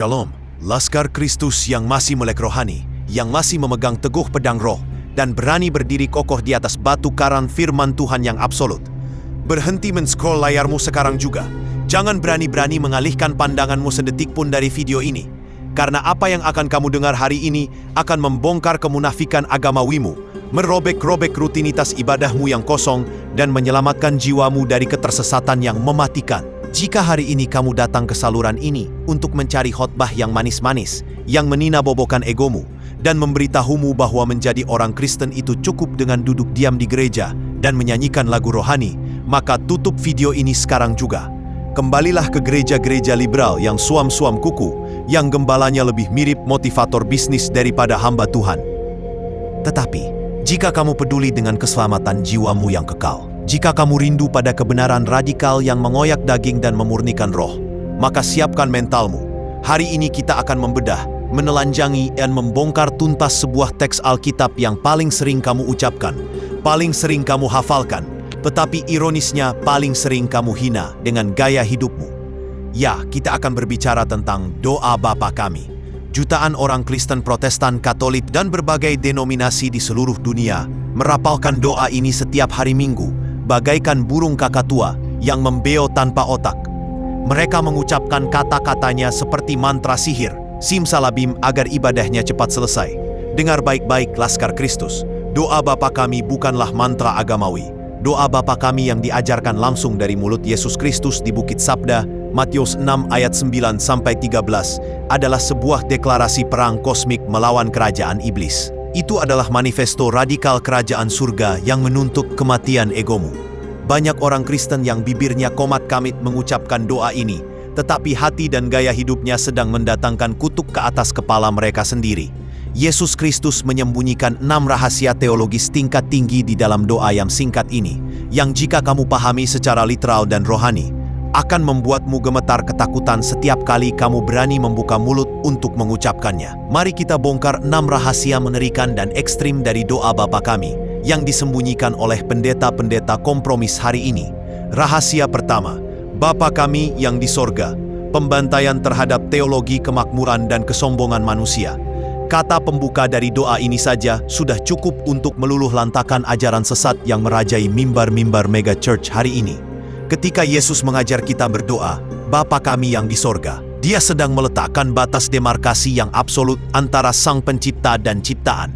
Shalom, Laskar Kristus yang masih melek rohani, yang masih memegang teguh pedang roh, dan berani berdiri kokoh di atas batu karang firman Tuhan yang absolut. Berhenti men-scroll layarmu sekarang juga. Jangan berani-berani mengalihkan pandanganmu sedetik pun dari video ini. Karena apa yang akan kamu dengar hari ini akan membongkar kemunafikan agamawimu, merobek-robek rutinitas ibadahmu yang kosong, dan menyelamatkan jiwamu dari ketersesatan yang mematikan. Jika hari ini kamu datang ke saluran ini untuk mencari khotbah yang manis-manis, yang meninabobokan egomu, dan memberitahumu bahwa menjadi orang Kristen itu cukup dengan duduk diam di gereja dan menyanyikan lagu rohani, maka tutup video ini sekarang juga. Kembalilah ke gereja-gereja liberal yang suam-suam kuku, yang gembalanya lebih mirip motivator bisnis daripada hamba Tuhan. Tetapi, jika kamu peduli dengan keselamatan jiwamu yang kekal, jika kamu rindu pada kebenaran radikal yang mengoyak daging dan memurnikan roh, maka siapkan mentalmu. Hari ini kita akan membedah, menelanjangi, dan membongkar tuntas sebuah teks Alkitab yang paling sering kamu ucapkan, paling sering kamu hafalkan, tetapi ironisnya paling sering kamu hina dengan gaya hidupmu. Ya, kita akan berbicara tentang doa Bapa Kami. Jutaan orang Kristen Protestan, Katolik, dan berbagai denominasi di seluruh dunia merapalkan doa ini setiap hari Minggu, bagaikan burung kakatua yang membeo tanpa otak. Mereka mengucapkan kata-katanya seperti mantra sihir, simsalabim agar ibadahnya cepat selesai. Dengar baik-baik Laskar Kristus, doa Bapa Kami bukanlah mantra agamawi. Doa Bapa Kami yang diajarkan langsung dari mulut Yesus Kristus di Bukit Sabda, Matius 6 ayat 9-13, adalah sebuah deklarasi perang kosmik melawan kerajaan iblis. Itu adalah manifesto radikal kerajaan surga yang menuntut kematian egomu. Banyak orang Kristen yang bibirnya komat kamit mengucapkan doa ini, tetapi hati dan gaya hidupnya sedang mendatangkan kutuk ke atas kepala mereka sendiri. Yesus Kristus menyembunyikan 6 rahasia teologis tingkat tinggi di dalam doa yang singkat ini, yang jika kamu pahami secara literal dan rohani, akan membuatmu gemetar ketakutan setiap kali kamu berani membuka mulut untuk mengucapkannya. Mari kita bongkar 6 rahasia mengerikan dan ekstrim dari doa Bapa Kami yang disembunyikan oleh pendeta-pendeta kompromis hari ini. Rahasia pertama, Bapa Kami yang di sorga, pembantaian terhadap teologi kemakmuran dan kesombongan manusia. Kata pembuka dari doa ini saja sudah cukup untuk meluluh lantakan ajaran sesat yang merajai mimbar-mimbar mega church hari ini. Ketika Yesus mengajar kita berdoa, Bapa Kami yang di sorga, Dia sedang meletakkan batas demarkasi yang absolut antara Sang Pencipta dan ciptaan.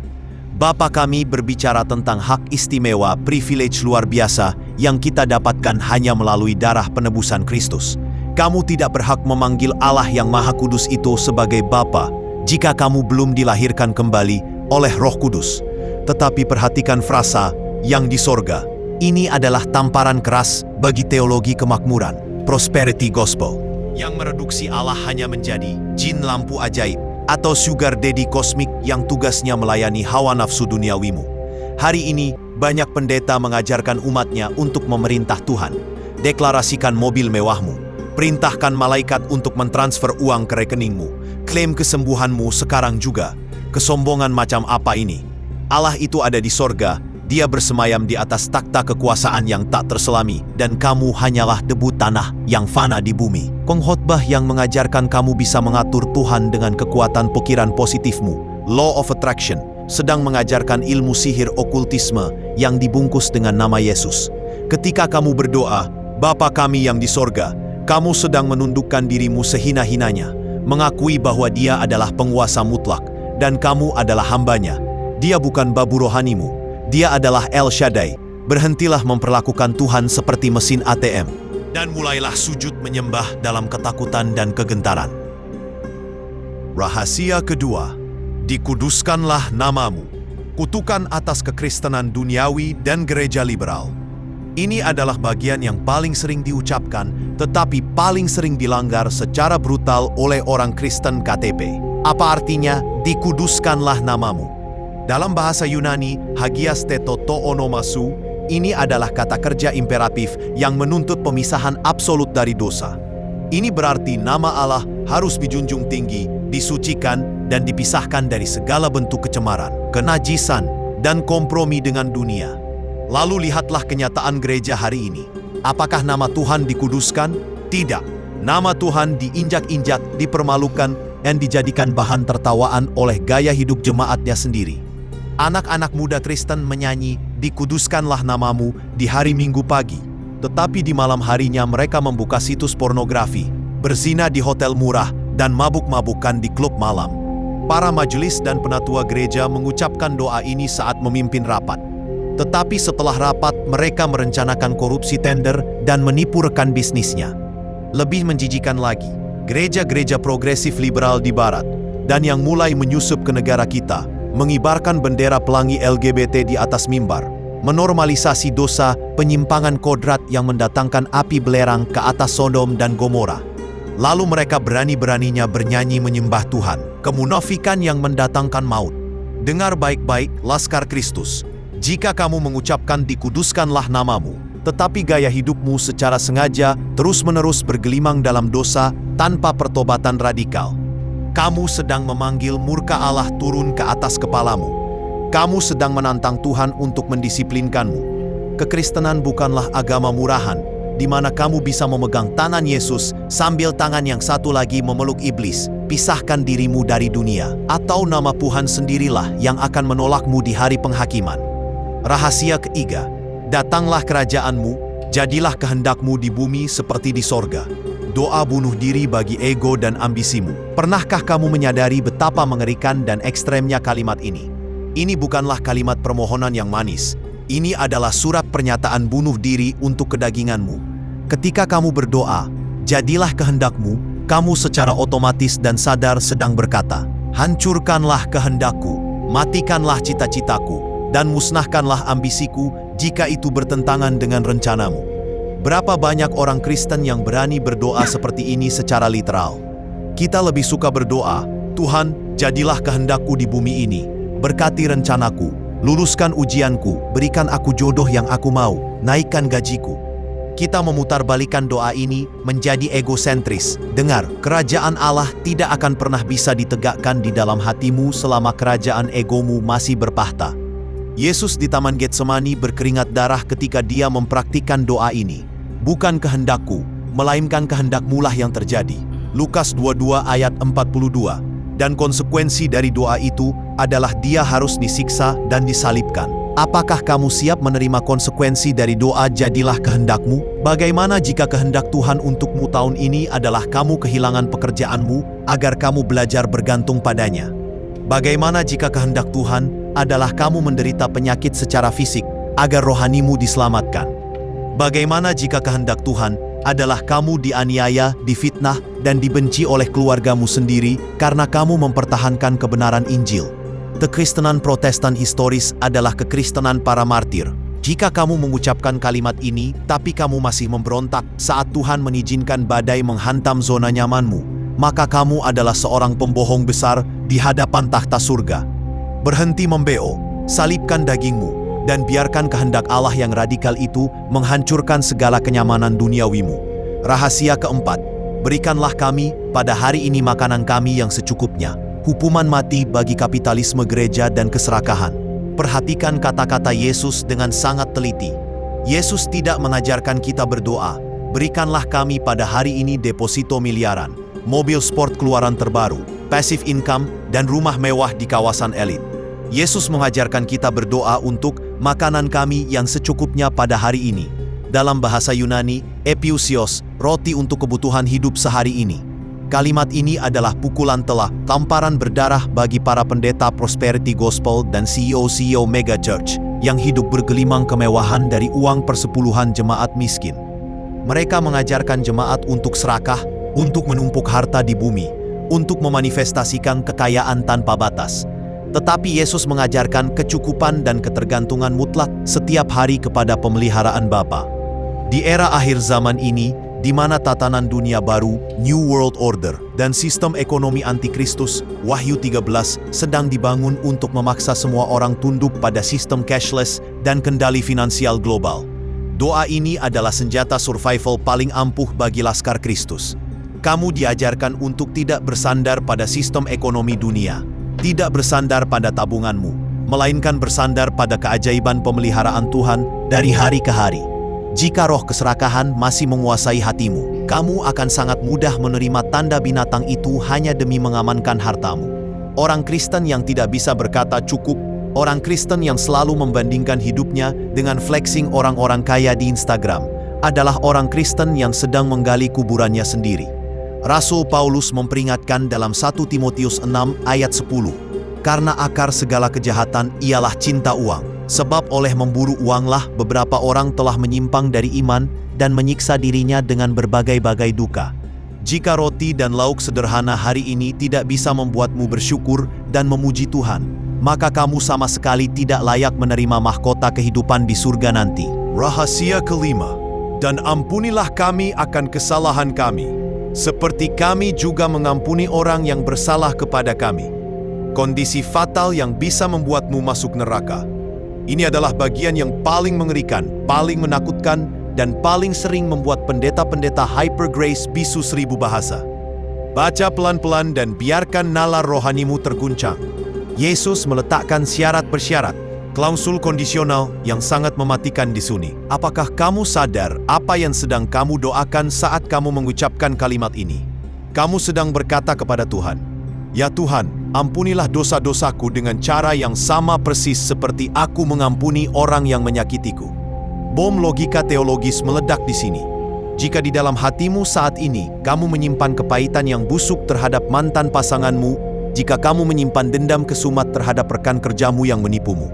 Bapa Kami berbicara tentang hak istimewa, privilege luar biasa yang kita dapatkan hanya melalui darah penebusan Kristus. Kamu tidak berhak memanggil Allah yang Maha Kudus itu sebagai Bapa jika kamu belum dilahirkan kembali oleh Roh Kudus. Tetapi perhatikan frasa yang di sorga. Ini adalah tamparan keras bagi teologi kemakmuran, prosperity gospel, yang mereduksi Allah hanya menjadi jin lampu ajaib atau sugar daddy kosmik yang tugasnya melayani hawa nafsu duniawimu. Hari ini, banyak pendeta mengajarkan umatnya untuk memerintah Tuhan. Deklarasikan mobil mewahmu, perintahkan malaikat untuk mentransfer uang ke rekeningmu, klaim kesembuhanmu sekarang juga. Kesombongan macam apa ini? Allah itu ada di sorga. Dia bersemayam di atas takhta kekuasaan yang tak terselami, dan kamu hanyalah debu tanah yang fana di bumi. Pengkhotbah yang mengajarkan kamu bisa mengatur Tuhan dengan kekuatan pikiran positifmu, law of attraction, sedang mengajarkan ilmu sihir okultisme yang dibungkus dengan nama Yesus. Ketika kamu berdoa, Bapa Kami yang di sorga, kamu sedang menundukkan dirimu sehina-hinanya, mengakui bahwa Dia adalah penguasa mutlak, dan kamu adalah hambanya. Dia bukan babu rohanimu. Dia adalah El Shaddai. Berhentilah memperlakukan Tuhan seperti mesin ATM, dan mulailah sujud menyembah dalam ketakutan dan kegentaran. Rahasia kedua, dikuduskanlah namamu. Kutukan atas kekristenan duniawi dan gereja liberal. Ini adalah bagian yang paling sering diucapkan, tetapi paling sering dilanggar secara brutal oleh orang Kristen KTP. Apa artinya, dikuduskanlah namamu? Dalam bahasa Yunani, hagias teto to onomasu, ini adalah kata kerja imperatif yang menuntut pemisahan absolut dari dosa. Ini berarti nama Allah harus dijunjung tinggi, disucikan, dan dipisahkan dari segala bentuk kecemaran, kenajisan, dan kompromi dengan dunia. Lalu lihatlah kenyataan gereja hari ini. Apakah nama Tuhan dikuduskan? Tidak. Nama Tuhan diinjak-injak, dipermalukan, dan dijadikan bahan tertawaan oleh gaya hidup jemaatnya sendiri. Anak-anak muda Kristen menyanyi, "Dikuduskanlah namamu" di hari Minggu pagi, tetapi di malam harinya mereka membuka situs pornografi, berzina di hotel murah, dan mabuk-mabukan di klub malam. Para majelis dan penatua gereja mengucapkan doa ini saat memimpin rapat. Tetapi setelah rapat, mereka merencanakan korupsi tender dan menipu rekan bisnisnya. Lebih menjijikan lagi, gereja-gereja progresif liberal di barat, dan yang mulai menyusup ke negara kita, mengibarkan bendera pelangi LGBT di atas mimbar, menormalisasi dosa penyimpangan kodrat yang mendatangkan api belerang ke atas Sodom dan Gomora. Lalu mereka berani-beraninya bernyanyi menyembah Tuhan, kemunafikan yang mendatangkan maut. Dengar baik-baik, Laskar Kristus. Jika kamu mengucapkan "Dikuduskanlah namamu", tetapi gaya hidupmu secara sengaja terus-menerus bergelimang dalam dosa tanpa pertobatan radikal, kamu sedang memanggil murka Allah turun ke atas kepalamu. Kamu sedang menantang Tuhan untuk mendisiplinkanmu. Kekristenan bukanlah agama murahan, di mana kamu bisa memegang tangan Yesus sambil tangan yang satu lagi memeluk iblis. Pisahkan dirimu dari dunia, atau nama Tuhan sendirilah yang akan menolakmu di hari penghakiman. Rahasia ketiga, datanglah kerajaanmu, jadilah kehendakmu di bumi seperti di sorga. Doa bunuh diri bagi ego dan ambisimu. Pernahkah kamu menyadari betapa mengerikan dan ekstremnya kalimat ini? Ini bukanlah kalimat permohonan yang manis. Ini adalah surat pernyataan bunuh diri untuk kedaginganmu. Ketika kamu berdoa, jadilah kehendakmu, kamu secara otomatis dan sadar sedang berkata, hancurkanlah kehendakku, matikanlah cita-citaku, dan musnahkanlah ambisiku jika itu bertentangan dengan rencanamu. Berapa banyak orang Kristen yang berani berdoa seperti ini secara literal? Kita lebih suka berdoa, "Tuhan, jadilah kehendakku di bumi ini, berkati rencanaku, luluskan ujianku, berikan aku jodoh yang aku mau, naikkan gajiku." Kita memutarbalikkan doa ini menjadi egosentris. Dengar, kerajaan Allah tidak akan pernah bisa ditegakkan di dalam hatimu selama kerajaan egomu masih berpahta. Yesus di Taman Getsemani berkeringat darah ketika dia mempraktikkan doa ini. Bukan kehendakku, melainkan kehendakmulah yang terjadi. Lukas 22 ayat 42. Dan konsekuensi dari doa itu adalah dia harus disiksa dan disalibkan. Apakah kamu siap menerima konsekuensi dari doa jadilah kehendakmu? Bagaimana jika kehendak Tuhan untukmu tahun ini adalah kamu kehilangan pekerjaanmu agar kamu belajar bergantung padanya? Bagaimana jika kehendak Tuhan adalah kamu menderita penyakit secara fisik agar rohanimu diselamatkan? Bagaimana jika kehendak Tuhan adalah kamu dianiaya, difitnah, dan dibenci oleh keluargamu sendiri karena kamu mempertahankan kebenaran Injil? Kekristenan Protestan historis adalah kekristenan para martir. Jika kamu mengucapkan kalimat ini, tapi kamu masih memberontak saat Tuhan mengizinkan badai menghantam zona nyamanmu, maka kamu adalah seorang pembohong besar di hadapan takhta surga. Berhenti membeo, salibkan dagingmu, dan biarkan kehendak Allah yang radikal itu menghancurkan segala kenyamanan duniawimu. Rahasia keempat, berikanlah kami pada hari ini makanan kami yang secukupnya. Hukuman mati bagi kapitalisme gereja dan keserakahan. Perhatikan kata-kata Yesus dengan sangat teliti. Yesus tidak mengajarkan kita berdoa, berikanlah kami pada hari ini deposito miliaran, mobil sport keluaran terbaru, passive income, dan rumah mewah di kawasan elit. Yesus mengajarkan kita berdoa untuk makanan kami yang secukupnya pada hari ini. Dalam bahasa Yunani, epiousios, roti untuk kebutuhan hidup sehari ini. Kalimat ini adalah pukulan telak, tamparan berdarah bagi para pendeta Prosperity Gospel dan CEO-CEO Mega Church yang hidup bergelimang kemewahan dari uang persepuluhan jemaat miskin. Mereka mengajarkan jemaat untuk serakah, untuk menumpuk harta di bumi, untuk memanifestasikan kekayaan tanpa batas. Tetapi Yesus mengajarkan kecukupan dan ketergantungan mutlak setiap hari kepada pemeliharaan Bapa. Di era akhir zaman ini, di mana tatanan dunia baru, New World Order, dan sistem ekonomi antikristus, Wahyu 13, sedang dibangun untuk memaksa semua orang tunduk pada sistem cashless dan kendali finansial global. Doa ini adalah senjata survival paling ampuh bagi Laskar Kristus. Kamu diajarkan untuk tidak bersandar pada sistem ekonomi dunia, tidak bersandar pada tabunganmu, melainkan bersandar pada keajaiban pemeliharaan Tuhan dari hari ke hari. Jika roh keserakahan masih menguasai hatimu, kamu akan sangat mudah menerima tanda binatang itu hanya demi mengamankan hartamu. Orang Kristen yang tidak bisa berkata cukup, orang Kristen yang selalu membandingkan hidupnya dengan flexing orang-orang kaya di Instagram, adalah orang Kristen yang sedang menggali kuburannya sendiri. Rasul Paulus memperingatkan dalam 1 Timotius 6 ayat 10, karena akar segala kejahatan ialah cinta uang, sebab oleh memburu uanglah beberapa orang telah menyimpang dari iman dan menyiksa dirinya dengan berbagai-bagai duka. Jika roti dan lauk sederhana hari ini tidak bisa membuatmu bersyukur dan memuji Tuhan, maka kamu sama sekali tidak layak menerima mahkota kehidupan di surga nanti. Rahasia kelima, dan ampunilah kami akan kesalahan kami, seperti kami juga mengampuni orang yang bersalah kepada kami. Kondisi fatal yang bisa membuatmu masuk neraka. Ini adalah bagian yang paling mengerikan, paling menakutkan, dan paling sering membuat pendeta-pendeta hyper grace bisu 1000 bahasa. Baca pelan-pelan dan biarkan nalar rohanimu terguncang. Yesus meletakkan syarat-persyarat, klausul kondisional yang sangat mematikan di sini. Apakah kamu sadar apa yang sedang kamu doakan saat kamu mengucapkan kalimat ini? Kamu sedang berkata kepada Tuhan, "Ya Tuhan, ampunilah dosa-dosaku dengan cara yang sama persis seperti aku mengampuni orang yang menyakitiku." Bom logika teologis meledak di sini. Jika di dalam hatimu saat ini kamu menyimpan kepahitan yang busuk terhadap mantan pasanganmu, jika kamu menyimpan dendam kesumat terhadap rekan kerjamu yang menipumu,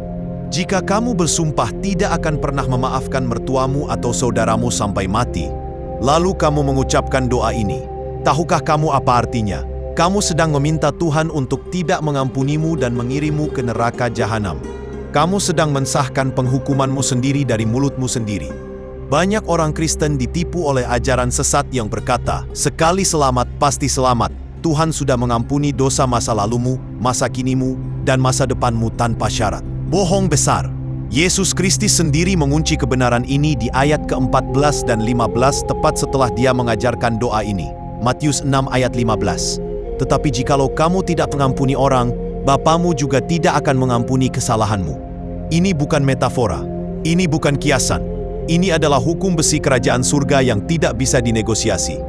jika kamu bersumpah tidak akan pernah memaafkan mertuamu atau saudaramu sampai mati, lalu kamu mengucapkan doa ini, tahukah kamu apa artinya? Kamu sedang meminta Tuhan untuk tidak mengampunimu dan mengirimmu ke neraka jahanam. Kamu sedang mensahkan penghukumanmu sendiri dari mulutmu sendiri. Banyak orang Kristen ditipu oleh ajaran sesat yang berkata, sekali selamat pasti selamat. Tuhan sudah mengampuni dosa masa lalumu, masa kinimu, dan masa depanmu tanpa syarat. Bohong besar. Yesus Kristus sendiri mengunci kebenaran ini di ayat ke-14 dan 15 tepat setelah dia mengajarkan doa ini. Matius 6 ayat 15. Tetapi jikalau kamu tidak mengampuni orang, Bapamu juga tidak akan mengampuni kesalahanmu. Ini bukan metafora. Ini bukan kiasan. Ini adalah hukum besi kerajaan surga yang tidak bisa dinegosiasi.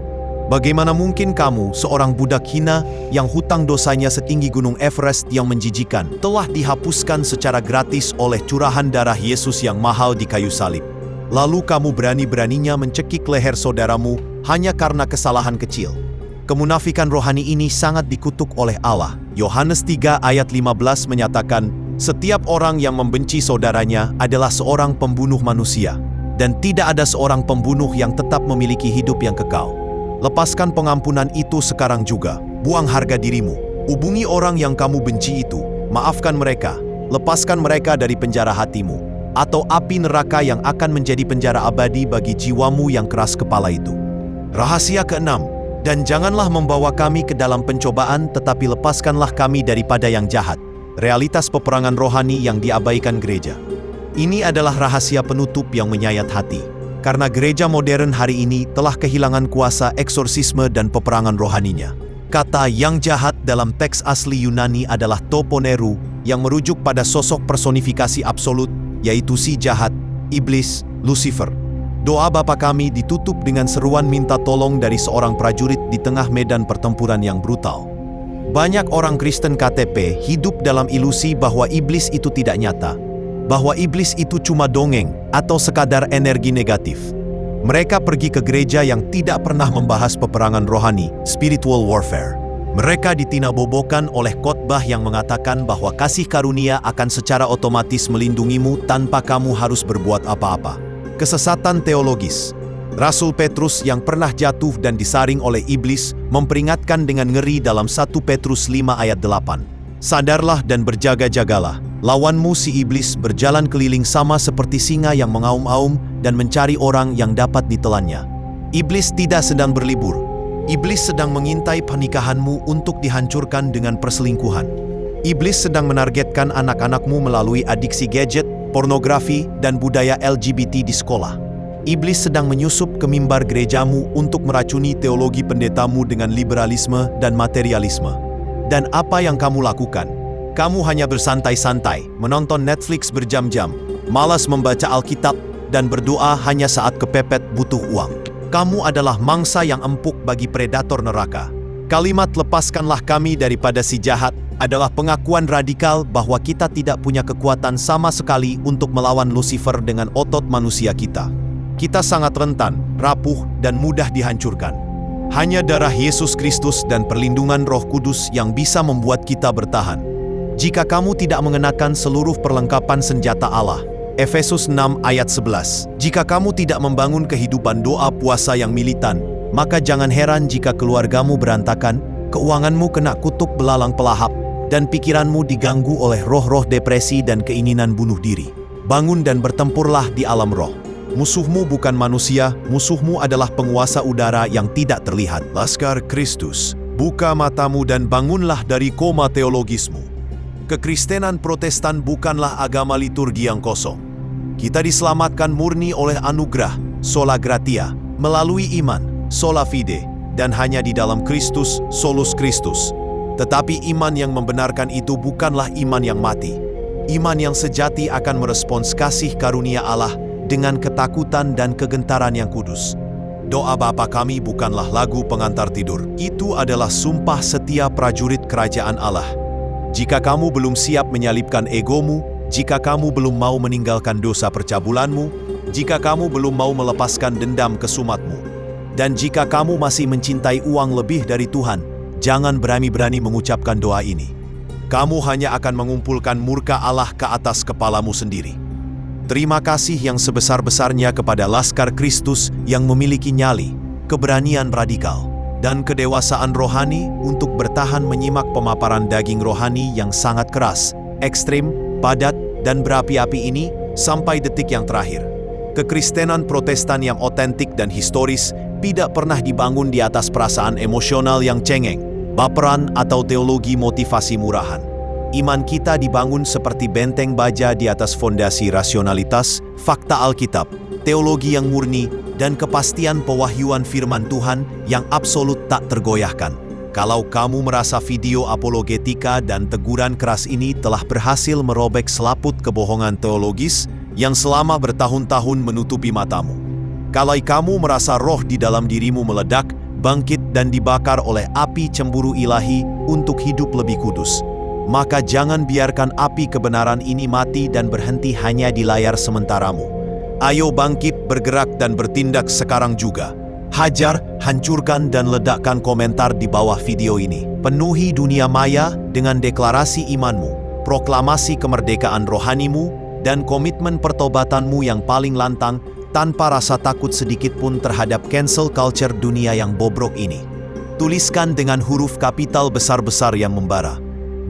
Bagaimana mungkin kamu, seorang budak hina yang hutang dosanya setinggi gunung Everest yang menjijikan, telah dihapuskan secara gratis oleh curahan darah Yesus yang mahal di kayu salib? Lalu kamu berani-beraninya mencekik leher saudaramu hanya karena kesalahan kecil. Kemunafikan rohani ini sangat dikutuk oleh Allah. Yohanes 3 ayat 15 menyatakan, setiap orang yang membenci saudaranya adalah seorang pembunuh manusia, dan tidak ada seorang pembunuh yang tetap memiliki hidup yang kekal. Lepaskan pengampunan itu sekarang juga. Buang harga dirimu. Hubungi orang yang kamu benci itu. Maafkan mereka. Lepaskan mereka dari penjara hatimu, atau api neraka yang akan menjadi penjara abadi bagi jiwamu yang keras kepala itu. Rahasia keenam, dan janganlah membawa kami ke dalam pencobaan, tetapi lepaskanlah kami daripada yang jahat. Realitas peperangan rohani yang diabaikan gereja. Ini adalah rahasia penutup yang menyayat hati. Karena gereja modern hari ini telah kehilangan kuasa eksorsisme dan peperangan rohaninya. Kata yang jahat dalam teks asli Yunani adalah toponeru, yang merujuk pada sosok personifikasi absolut, yaitu si jahat, iblis, Lucifer. Doa Bapa kami ditutup dengan seruan minta tolong dari seorang prajurit di tengah medan pertempuran yang brutal. Banyak orang Kristen KTP hidup dalam ilusi bahwa iblis itu tidak nyata, bahwa iblis itu cuma dongeng atau sekadar energi negatif. Mereka pergi ke gereja yang tidak pernah membahas peperangan rohani, spiritual warfare. Mereka ditinabobokan oleh khotbah yang mengatakan bahwa kasih karunia akan secara otomatis melindungimu tanpa kamu harus berbuat apa-apa. Kesesatan teologis. Rasul Petrus yang pernah jatuh dan disaring oleh iblis memperingatkan dengan ngeri dalam 1 Petrus 5 ayat 8. Sadarlah dan berjaga-jagalah. Lawanmu si iblis berjalan keliling sama seperti singa yang mengaum-aum dan mencari orang yang dapat ditelannya. Iblis tidak sedang berlibur. Iblis sedang mengintai pernikahanmu untuk dihancurkan dengan perselingkuhan. Iblis sedang menargetkan anak-anakmu melalui adiksi gadget, pornografi, dan budaya LGBT di sekolah. Iblis sedang menyusup ke mimbar gerejamu untuk meracuni teologi pendetamu dengan liberalisme dan materialisme. Dan apa yang kamu lakukan? Kamu hanya bersantai-santai, menonton Netflix berjam-jam, malas membaca Alkitab, dan berdoa hanya saat kepepet butuh uang. Kamu adalah mangsa yang empuk bagi predator neraka. Kalimat "lepaskanlah kami daripada si jahat" adalah pengakuan radikal bahwa kita tidak punya kekuatan sama sekali untuk melawan Lucifer dengan otot manusia kita. Kita sangat rentan, rapuh, dan mudah dihancurkan. Hanya darah Yesus Kristus dan perlindungan Roh Kudus yang bisa membuat kita bertahan. Jika kamu tidak mengenakan seluruh perlengkapan senjata Allah, Efesus 6 ayat 11. Jika kamu tidak membangun kehidupan doa puasa yang militan, maka jangan heran jika keluargamu berantakan, keuanganmu kena kutuk belalang pelahap, dan pikiranmu diganggu oleh roh-roh depresi dan keinginan bunuh diri. Bangun dan bertempurlah di alam roh. Musuhmu bukan manusia, musuhmu adalah penguasa udara yang tidak terlihat. Laskar Kristus, buka matamu dan bangunlah dari koma teologismu. Kekristenan Protestan bukanlah agama liturgi yang kosong. Kita diselamatkan murni oleh anugerah, sola gratia, melalui iman, sola fide, dan hanya di dalam Kristus, solus Kristus. Tetapi iman yang membenarkan itu bukanlah iman yang mati. Iman yang sejati akan merespons kasih karunia Allah dengan ketakutan dan kegentaran yang kudus. Doa Bapa kami bukanlah lagu pengantar tidur. Itu adalah sumpah setia prajurit kerajaan Allah. Jika kamu belum siap menyalipkan egomu, jika kamu belum mau meninggalkan dosa percabulanmu, jika kamu belum mau melepaskan dendam kesumatmu, dan jika kamu masih mencintai uang lebih dari Tuhan, jangan berani-berani mengucapkan doa ini. Kamu hanya akan mengumpulkan murka Allah ke atas kepalamu sendiri. Terima kasih yang sebesar-besarnya kepada Laskar Kristus yang memiliki nyali, keberanian radikal, dan kedewasaan rohani untuk bertahan menyimak pemaparan daging rohani yang sangat keras, ekstrim, padat, dan berapi-api ini sampai detik yang terakhir. Kekristenan Protestan yang otentik dan historis tidak pernah dibangun di atas perasaan emosional yang cengeng, baperan, atau teologi motivasi murahan. Iman kita dibangun seperti benteng baja di atas fondasi rasionalitas, fakta Alkitab, teologi yang murni, dan kepastian pewahyuan firman Tuhan yang absolut tak tergoyahkan. Kalau kamu merasa video apologetika dan teguran keras ini telah berhasil merobek selaput kebohongan teologis yang selama bertahun-tahun menutupi matamu. Kalau kamu merasa roh di dalam dirimu meledak, bangkit dan dibakar oleh api cemburu ilahi untuk hidup lebih kudus, maka jangan biarkan api kebenaran ini mati dan berhenti hanya di layar sementaramu. Ayo bangkit, bergerak, dan bertindak sekarang juga. Hajar, hancurkan, dan ledakkan komentar di bawah video ini. Penuhi dunia maya dengan deklarasi imanmu, proklamasi kemerdekaan rohanimu, dan komitmen pertobatanmu yang paling lantang tanpa rasa takut sedikit pun terhadap cancel culture dunia yang bobrok ini. Tuliskan dengan huruf kapital besar-besar yang membara.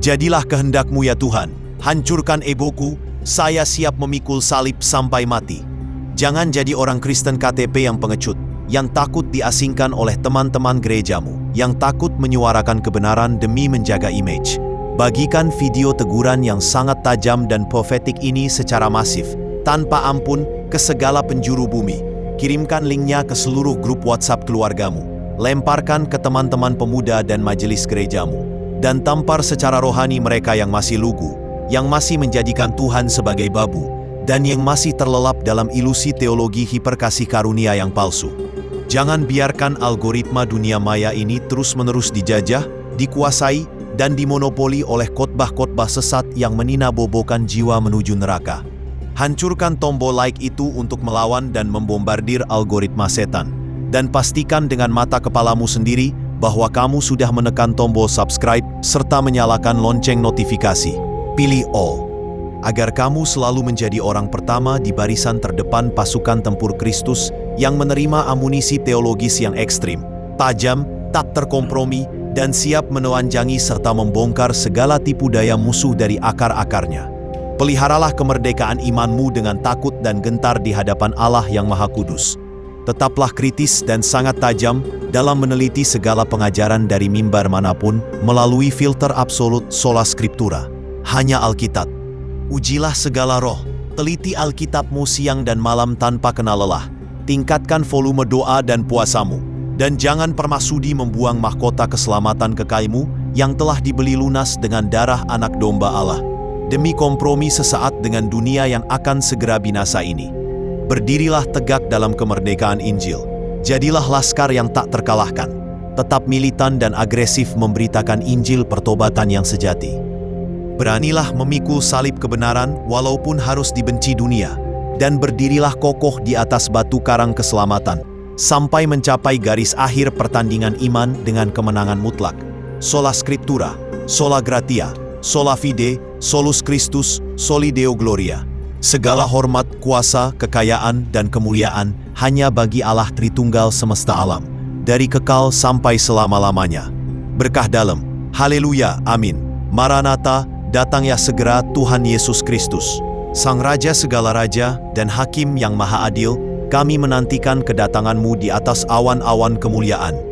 Jadilah kehendakmu ya Tuhan, hancurkan egoku, saya siap memikul salib sampai mati. Jangan jadi orang Kristen KTP yang pengecut, yang takut diasingkan oleh teman-teman gerejamu, yang takut menyuarakan kebenaran demi menjaga image. Bagikan video teguran yang sangat tajam dan profetik ini secara masif, tanpa ampun, ke segala penjuru bumi. Kirimkan linknya ke seluruh grup WhatsApp keluargamu. Lemparkan ke teman-teman pemuda dan majelis gerejamu. Dan tampar secara rohani mereka yang masih lugu, yang masih menjadikan Tuhan sebagai babu, dan yang masih terlelap dalam ilusi teologi hiperkasih karunia yang palsu. Jangan biarkan algoritma dunia maya ini terus-menerus dijajah, dikuasai, dan dimonopoli oleh khotbah-khotbah sesat yang meninabobokan jiwa menuju neraka. Hancurkan tombol like itu untuk melawan dan membombardir algoritma setan. Dan pastikan dengan mata kepalamu sendiri bahwa kamu sudah menekan tombol subscribe serta menyalakan lonceng notifikasi. Pilih all, agar kamu selalu menjadi orang pertama di barisan terdepan pasukan tempur Kristus yang menerima amunisi teologis yang ekstrim, tajam, tak terkompromi, dan siap menelanjangi serta membongkar segala tipu daya musuh dari akar-akarnya. Peliharalah kemerdekaan imanmu dengan takut dan gentar di hadapan Allah yang Maha Kudus. Tetaplah kritis dan sangat tajam dalam meneliti segala pengajaran dari mimbar manapun melalui filter absolut sola scriptura, hanya Alkitab. Ujilah segala roh, teliti Alkitabmu siang dan malam tanpa kenal lelah. Tingkatkan volume doa dan puasamu, dan jangan pernah sudi membuang mahkota keselamatan kekaymu yang telah dibeli lunas dengan darah anak domba Allah, demi kompromi sesaat dengan dunia yang akan segera binasa ini. Berdirilah tegak dalam kemerdekaan Injil. Jadilah laskar yang tak terkalahkan. Tetap militan dan agresif memberitakan Injil pertobatan yang sejati. Beranilah memikul salib kebenaran walaupun harus dibenci dunia, dan berdirilah kokoh di atas batu karang keselamatan, sampai mencapai garis akhir pertandingan iman dengan kemenangan mutlak. Sola Scriptura, sola gratia, sola fide, solus Christus, soli Deo gloria. Segala hormat, kuasa, kekayaan, dan kemuliaan hanya bagi Allah Tritunggal semesta alam, dari kekal sampai selama-lamanya. Berkah dalam. Haleluya, amin. Maranatha, datang ya segera Tuhan Yesus Kristus. Sang Raja segala raja dan Hakim yang maha adil, kami menantikan kedatangan-Mu di atas awan-awan kemuliaan.